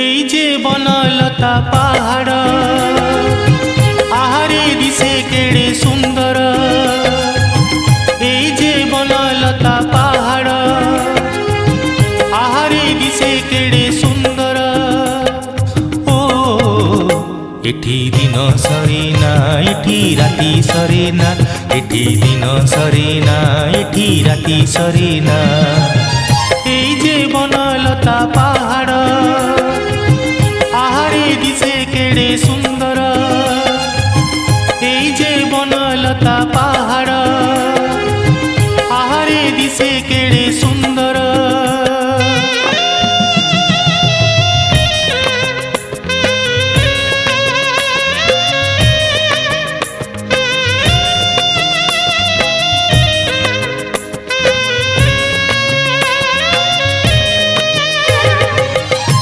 এই যে বনলতা পাহাড় আহারে দিশে কেড়ে সুন্দর। এই যে বনলতা পাহাড় আহারে দিশে কেড়ে সুন্দর। ও এটি দিন সরে না এটি রাতি সরে না, এটি দিন সরে না এটি রাতি সরে না। এই যে বনলতা পাহাড়